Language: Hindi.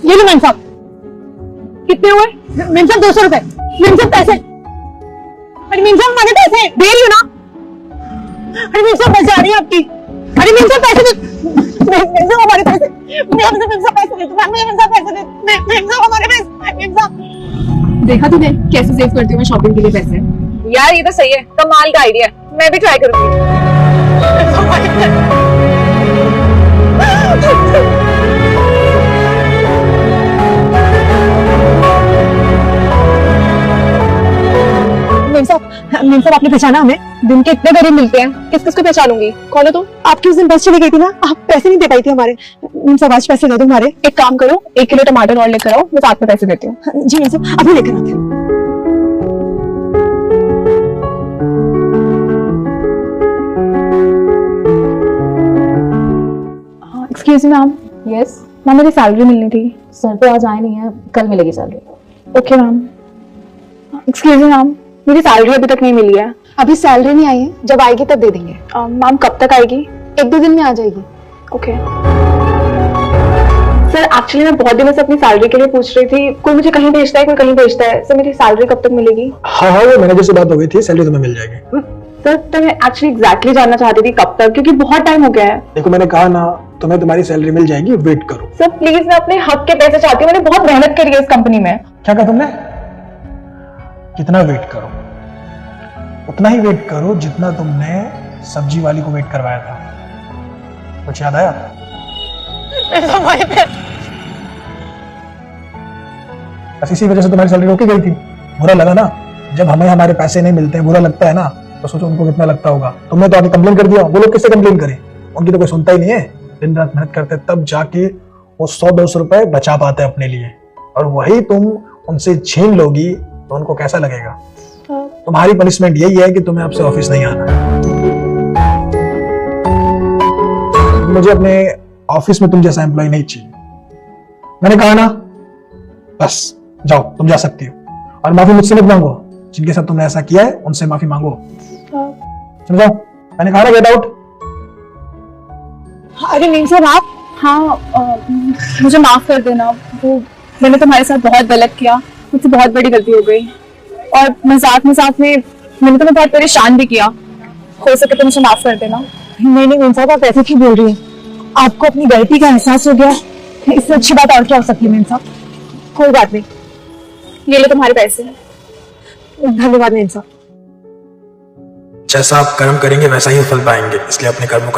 ये लो मेम साहब। कितने हुए? मेम साहब 200 रुपए। मेम साहब पैसे। अरे मेम साहब हमारे पैसे दे रही हो ना? अरे मेम साहब बचा रही है आपकी। अरे मेम साहब पैसे दे। मेम साहब हमारे पैसे। मेम साहब पैसे दे। मेम साहब पैसे दे। मेम साहब हमारे पैसे। मेम साहब। देखा तूने कैसे सेव करती हूँ मैं शॉपिंग के लिए पैसे। यार ये तो सही है, कमाल का आइडिया है, मैं भी ट्राई करूंगी। मेम साहब आपने पहचाना हमें? दिन के इतने गरीब मिलते हैं, किस किस को पहचानूंगी? कौन हो तुम? आपकी उस दिन बस चली गई थी ना, आप पैसे नहीं दे पाई थी हमारे। मेम साहब आज पैसे दे दो हमारे। एक काम करो, 1 किलो टमाटर और लेकर आओ, मैं साथ में पैसे देती हूँ। जी मेम साहब अभी लेकर आते हैं। Excuse me ma'am. Yes ma'am, मेरी सैलरी मिलनी थी। सर तो आज आए नहीं है, कल मिलेगी salary. Okay ma'am. Excuse me ma'am, मेरी सैलरी अभी तक नहीं मिली है। अभी सैलरी नहीं आई है, जब आएगी तब दे देंगे। मैम कब तक आएगी? 1-2 दिन में आ जाएगी। ओके सर, एक्चुअली मैं बहुत दिनों से अपनी सैलरी के लिए पूछ रही थी, कोई मुझे कहीं भेजता है, कोई कहीं भेजता है। सर मेरी सैलरी कब तक मिलेगी? हाँ हाँ, वो मैनेजर से बात हो गई थी, सैलरी तुम्हें मिल जाएगी। सर तो मैं एक्चुअली एग्जैक्टली जानना चाहती थी कब तक, क्योंकि बहुत टाइम हो गया है। देखो मैंने कहा ना, तुम्हें तुम्हारी सैलरी मिल जाएगी, वेट करो। सर प्लीज, मैं अपने हक के पैसे चाहती हूँ, मैंने बहुत मेहनत करी है इस कंपनी में। क्या कहा तुमने? कितना वेट करो? उतना ही वेट करो जितना तुमने सब्जी वाली को वेट करवाया था। कुछ याद आया? बस इसी वजह से तुम्हारी सैलरी रोकी गई थी। बुरा लगा ना? जब हमें हमारे पैसे नहीं मिलते, बुरा लगता है ना, तो सोचो उनको कितना लगता होगा। तुमने तो आगे कंप्लेन कर दिया, वो लोग किससे कंप्लेन करें? उनकी तो कोई सुनता ही नहीं है। दिन रात मेहनत करते तब जाके वो 100-200 रुपए बचा पाते अपने लिए, और वही तुम उनसे छीन लोगी तो उनको कैसा लगेगा? तुम्हारी पनिशमेंट यही है कि तुम्हें आपसे ऑफिस नहीं आना। मुझे अपने ऑफिस में तुम जैसा एम्प्लॉय नहीं चाहिए। मैंने कहा ना, बस जाओ, तुम जा सकती हो। और माफी मुझसे मत मांगो, जिनके साथ तुमने ऐसा किया है उनसे माफी मांगो। चलो जाओ, मैंने कहा ना, गेट आउट। अरे मेम साहब आप। हाँ मुझे माफ कर देना, वो मैंने तुम्हारे साथ बहुत गलत किया, मुझसे बहुत बड़ी गलती हो गई, और मजाक मजाक में मैंने तुम्हें बहुत परेशान भी किया। हो सके तो मुझे माफ कर देना। नहीं नहीं मेम साहब, आप ऐसे क्यों बोल रही हैं? आपको अपनी गलती का एहसास हो गया, इससे अच्छी बात और क्या हो सकती है मेम साहब? कोई बात नहीं, ये लो तुम्हारे पैसे। धन्यवाद मेम साहब। जैसा आप कर्म करेंगे वैसा ही फल पाएंगे, इसलिए अपने कर्मों का